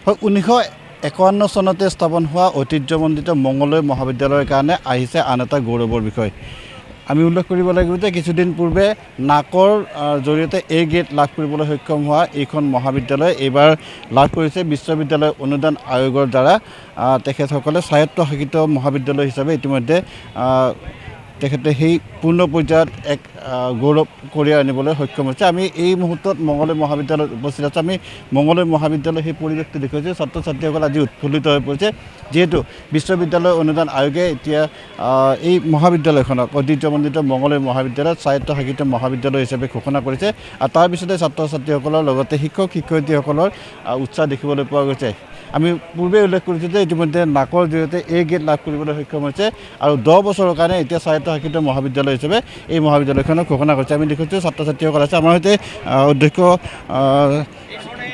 হয় 1951 চনতে স্থাপন হোৱা ঐতিহ্যমণ্ডিত মঙলদৈ মহাবিদ্যালয়ৰ কাৰণে আহিছে আন এটা গৌৰৱৰ বিষয়। আমি উল্লেখ কৰিব লাগিব যে কিছুদিন পূৰ্বে নাকৰ জৰিয়তে এ গ্ৰেড লাভ কৰিবলৈ সক্ষম হোৱা এইখন মহাবিদ্যালয় এইবাৰ লাভ কৰিছে বিশ্ববিদ্যালয় অনুদান আয়োগৰ দ্বাৰা। তেখেতসকলে স্বায়ত্তশাসিত মহাবিদ্যালয় হিচাপে ইতিমধ্যে তেখেতে সেই পূৰ্ণ পৰ্যায়ত এক গৌৰৱ কঢ়িয়াই আনিবলৈ সক্ষম হৈছে। আমি এই মুহূৰ্তত মঙলদৈ মহাবিদ্যালয়ত উপস্থিত আছোঁ। আমি মঙলদৈ মহাবিদ্যালয়ৰ সেই পৰিৱেশটো দেখুৱাইছোঁ। ছাত্ৰ ছাত্ৰীসকল আজি উৎফুল্লিত হৈ পৰিছে, যিহেতু বিশ্ববিদ্যালয় অনুদান আয়োগে এতিয়া এই মহাবিদ্যালয়খনক ঐতিহ্যমণ্ডিত মঙলদৈ মহাবিদ্যালয়ত স্বায়ত্তশাসিত মহাবিদ্যালয় হিচাপে ঘোষণা কৰিছে। আৰু তাৰ পিছতে ছাত্ৰ ছাত্ৰীসকলৰ লগতে শিক্ষক শিক্ষয়িত্ৰীসকলৰ উৎসাহ দেখিবলৈ পোৱা গৈছে। আমি পূৰ্বে উল্লেখ কৰিছোঁ যে ইতিমধ্যে নাকৰ জৰিয়তে এ গ্ৰেড লাভ কৰিবলৈ সক্ষম হৈছে আৰু 10 বছৰৰ কাৰণে এতিয়া স্বায়ত্তশাসিত মহাবিদ্যালয় হিচাপে এই মহাবিদ্যালয়খনক ঘোষণা কৰিছে। আমি দেখিছোঁ ছাত্ৰ ছাত্ৰীসকল আছে। আমাৰ সৈতে অধ্যক্ষ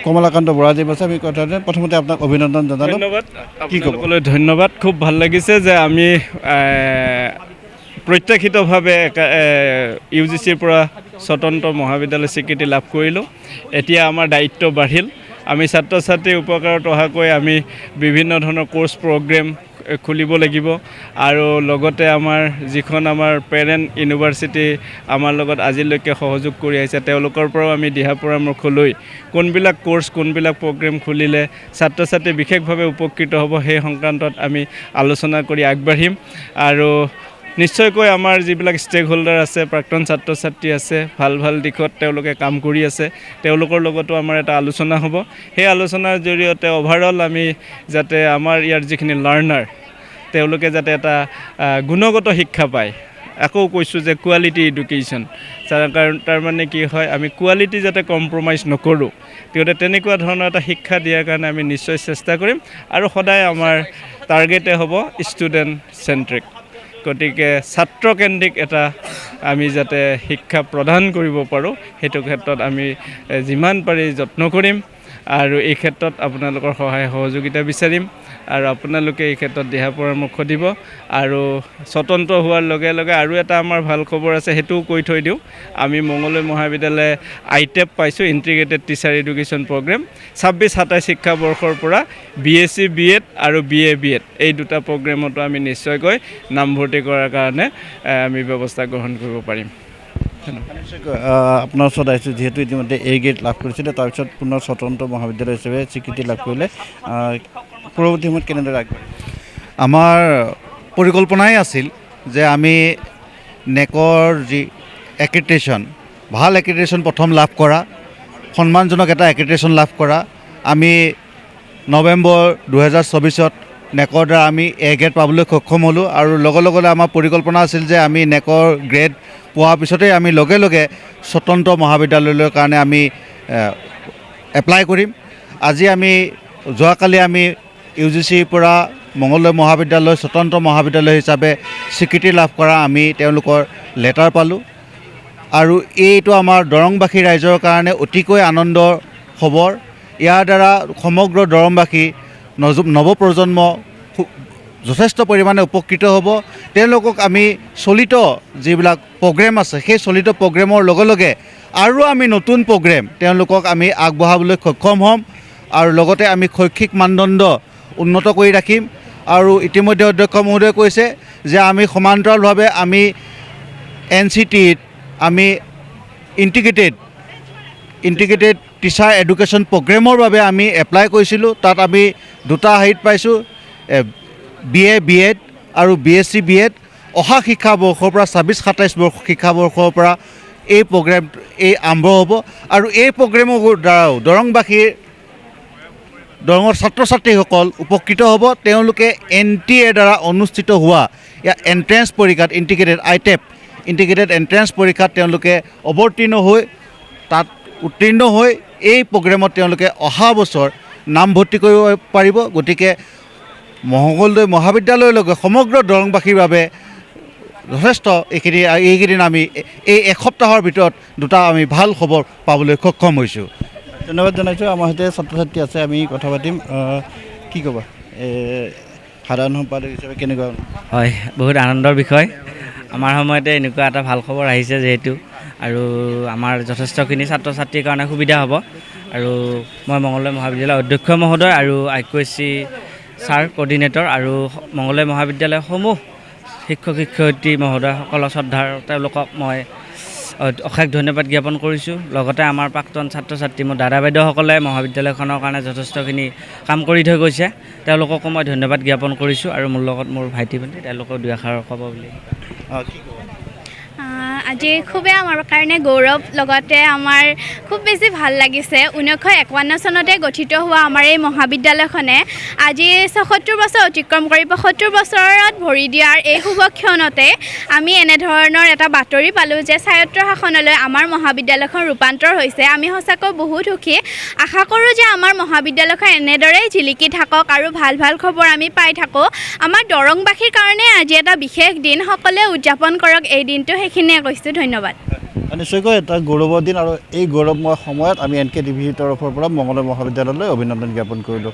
কমলাকান্ত বৰাজী আছে। আমি কথা প্ৰথমতে আপোনাক অভিনন্দন জনালোঁ। ধন্যবাদ, আপোনালোকলৈ ধন্যবাদ। খুব ভাল লাগিছে যে আমি প্ৰত্যাশিতভাৱে UGCৰ পৰা স্বতন্ত্ৰ মহাবিদ্যালয় স্বীকৃতি লাভ কৰিলোঁ। এতিয়া আমাৰ দায়িত্ব বাঢ়িল। আমি ছাত্ৰ ছাত্ৰীৰ উপকাৰত অহাকৈ আমি বিভিন্ন ধৰণৰ কোৰ্চ প্ৰগ্ৰেম খুলিব লাগিব আৰু লগতে আমাৰ যিখন আমাৰ পেৰেণ্ট ইউনিভাৰ্চিটি আমাৰ লগত আজিলৈকে সহযোগ কৰি আহিছে, তেওঁলোকৰ পৰাও আমি দিহা পৰামৰ্শ লৈ কোনবিলাক কোৰ্চ কোনবিলাক প্ৰগ্ৰেম খুলিলে ছাত্ৰ ছাত্ৰী বিশেষভাৱে উপকৃত হ'ব সেই সংক্ৰান্তত আমি আলোচনা কৰি আগবাঢ়িম। আৰু নিশ্চয়কৈ আমাৰ যিবিলাক ষ্টেক হোল্ডাৰ আছে, প্ৰাক্তন ছাত্ৰ ছাত্ৰী আছে, ভাল ভাল দিশত তেওঁলোকে কাম কৰি আছে, তেওঁলোকৰ লগতো আমাৰ এটা আলোচনা হ'ব। সেই আলোচনাৰ জৰিয়তে অভাৰঅল আমি যাতে আমাৰ ইয়াৰ যিখিনি লাৰ্ণাৰ তেওঁলোকে যাতে এটা গুণগত শিক্ষা পায়। আকৌ কৈছোঁ যে কোৱালিটি এডুকেশ্যন, কাৰণ তাৰমানে কি হয়, আমি কোৱালিটি যাতে কম্প্ৰমাইজ নকৰোঁ, গতিকে তেনেকুৱা ধৰণৰ এটা শিক্ষা দিয়াৰ কাৰণে আমি নিশ্চয় চেষ্টা কৰিম। আৰু সদায় আমাৰ টাৰ্গেটে হ'ব ষ্টুডেণ্ট চেণ্ট্ৰিক, গতিকে ছাত্ৰকেন্দ্ৰিক এটা আমি যাতে শিক্ষা প্ৰদান কৰিব পাৰোঁ সেইটো ক্ষেত্ৰত আমি যিমান পাৰি যত্ন কৰিম আৰু এই ক্ষেত্ৰত আপোনালোকৰ সহায় সহযোগিতা বিচাৰিম আৰু আপোনালোকে এই ক্ষেত্ৰত দিহা পৰামৰ্শ দিব। আৰু স্বতন্ত্ৰ হোৱাৰ লগে লগে আৰু এটা আমাৰ ভাল খবৰ আছে, সেইটোও কৈ থৈ দিওঁ। আমি মঙলদৈ মহাবিদ্যালয়ে ITEP পাইছোঁ, ইণ্টিগ্ৰেটেড টিচাৰ এডুকেশ্যন প্ৰগ্ৰেম। 26-27 শিক্ষাবৰ্ষৰ পৰা BSc BEd আৰু BA BEd এই দুটা প্ৰগ্ৰেমতো আমি নিশ্চয়কৈ নামভৰ্তি কৰাৰ কাৰণে আমি ব্যৱস্থা গ্ৰহণ কৰিব পাৰিম। আপোনাৰ ওচৰত আহিছোঁ, যিহেতু ইতিমধ্যে এ গ্ৰেড লাভ কৰিছিলে, তাৰপিছত পুনৰ স্বতন্ত্ৰ মহাবিদ্যালয় হিচাপে স্বীকৃতি লাভ কৰিলে, পৰৱৰ্তী সময়ত কেনেদৰে আগবাঢ়িব? আমাৰ পৰিকল্পনাই আছিল যে আমি নেকৰ যি এক্ৰিডিটেশ্যন, ভাল এক্ৰিডিটেশ্যন প্ৰথম লাভ কৰা, সন্মানজনক এটা এক্ৰিডিটেশ্যন লাভ কৰা। আমি নৱেম্বৰ 2024 নেকৰ দ্বাৰা আমি এ গ্ৰেড পাবলৈ সক্ষম হ'লোঁ আৰু লগে লগে আমাৰ পৰিকল্পনা আছিল যে আমি নেকৰ গ্ৰেড পোৱাৰ পিছতেই আমি লগে লগে স্বতন্ত্ৰ মহাবিদ্যালয়ৰ কাৰণে আমি এপ্লাই কৰিম। আজি আমি যোৱাকালি আমি UGCৰ পৰা মঙলদৈ মহাবিদ্যালয় স্বতন্ত্ৰ মহাবিদ্যালয় হিচাপে স্বীকৃতি লাভ কৰা আমি তেওঁলোকৰ লেটাৰ পালোঁ আৰু এইটো আমাৰ দৰংবাসী ৰাইজৰ কাৰণে অতিকৈ আনন্দৰ খবৰ। ইয়াৰ দ্বাৰা সমগ্ৰ দৰংবাসী নৱপ্ৰজন্ম যথেষ্ট পৰিমাণে উপকৃত হ'ব। তেওঁলোকক আমি চলিত যিবিলাক প্ৰগ্ৰেম আছে সেই চলিত প্ৰগ্ৰেমৰ লগে লগে আৰু আমি নতুন প্ৰগ্ৰেম তেওঁলোকক আমি আগবঢ়াবলৈ সক্ষম হ'ম আৰু লগতে আমি শৈক্ষিক মানদণ্ড উন্নত কৰি ৰাখিম। আৰু ইতিমধ্যে অধ্যক্ষ মহোদয়ে কৈছে যে আমি সমান্তৰালভাৱে আমি NCTত আমি ইণ্টিগ্ৰেটেড টিচাৰ এডুকেশ্যন প্ৰগ্ৰেমৰ বাবে আমি এপ্লাই কৰিছিলোঁ। তাত আমি দুটা হেৰিত পাইছোঁ, BA BEd আৰু BSc BEd। অহা শিক্ষাবৰ্ষৰ পৰা 26-27 শিক্ষাবৰ্ষৰ পৰা এই প্ৰগ্ৰেম আৰম্ভ হ'ব আৰু এই প্ৰগ্ৰেমৰ দ্বাৰাও দৰঙৰ ছাত্ৰ ছাত্ৰীসকল উপকৃত হ'ব। তেওঁলোকে NTA দ্বাৰা অনুষ্ঠিত হোৱা এণ্ট্ৰেঞ্চ পৰীক্ষাত ইণ্টিগ্ৰেটেড এণ্ট্ৰেঞ্চ পৰীক্ষাত তেওঁলোকে অৱতীৰ্ণ হৈ তাত উত্তীৰ্ণ হৈ এই প্ৰগ্ৰেমত তেওঁলোকে অহা বছৰ নামভৰ্তি কৰিব পাৰিব। গতিকে মঙলদৈ মহাবিদ্যালয়লৈকে সমগ্ৰ দৰংবাসীৰ বাবে যথেষ্ট এইকেইদিন আমি এই এসপ্তাহৰ ভিতৰত দুটা আমি ভাল খবৰ পাবলৈ সক্ষম হৈছোঁ। ধন্যবাদ জনাইছোঁ। আমাৰ সৈতে ছাত্ৰ ছাত্ৰী আছে, আমি কথা পাতিম। কি ক'বা, সাধাৰণ সম্পাদক হিচাপে কেনেকুৱা? হয়, বহুত আনন্দৰ বিষয়। আমাৰ সময়তে এনেকুৱা এটা ভাল খবৰ আহিছে যিহেতু, আৰু আমাৰ যথেষ্টখিনি ছাত্ৰ ছাত্ৰীৰ কাৰণে সুবিধা হ'ব। আৰু মই মঙলদৈ মহাবিদ্যালয়ৰ অধ্যক্ষ মহোদয় আৰু IQSC ছাৰ কোঅৰ্ডিনেটৰ আৰু মঙলদৈ মহাবিদ্যালয়সমূহ শিক্ষক শিক্ষয়িত্ৰী মহোদয়সকলৰ শ্ৰদ্ধাৰ তেওঁলোকক মই অশেষ ধন্যবাদ জ্ঞাপন কৰিছোঁ। লগতে আমাৰ প্ৰাক্তন ছাত্ৰ ছাত্ৰী মোৰ দাদা বাইদেউসকলে মহাবিদ্যালয়খনৰ কাৰণে যথেষ্টখিনি কাম কৰি থৈ গৈছে, তেওঁলোককো মই ধন্যবাদ জ্ঞাপন কৰিছোঁ। আৰু মোৰ লগত মোৰ ভাইটি ভণ্টি তেওঁলোকেও দুই এষাৰ ক'ব বুলি। আজি খুবেই আমাৰ কাৰণে গৌৰৱ, লগতে আমাৰ খুব বেছি ভাল লাগিছে। 1951 চনতে গঠিত হোৱা আমাৰ এই মহাবিদ্যালয়খনে আজি 76 বছৰ অতিক্ৰম কৰি 75 বছৰত ভৰি দিয়াৰ এই শুভক্ষণতে আমি এনেধৰণৰ এটা বাতৰি পালোঁ যে স্বায়ত্ত শাসনলৈ আমাৰ মহাবিদ্যালয়খন ৰূপান্তৰ হৈছে। আমি সঁচাকৈ বহুত সুখী। আশা কৰোঁ যে আমাৰ মহাবিদ্যালয়খন এনেদৰেই জিলিকি থাকক আৰু ভাল ভাল খবৰ আমি পাই থাকোঁ। আমাৰ দৰংবাসীৰ কাৰণে আজি এটা বিশেষ দিন, সকলোৱে উদযাপন কৰক এই দিনটো, সেইখিনিয়ে কৈছোঁ। ধন্যবাদ। নিশ্চয়কৈ এটা গৌৰৱৰ দিন আৰু এই গৌৰৱময় সময়ত আমি NK টিভিৰ তৰফৰ পৰা মঙলদৈ মহাবিদ্যালয়লৈ অভিনন্দন জ্ঞাপন কৰিলোঁ।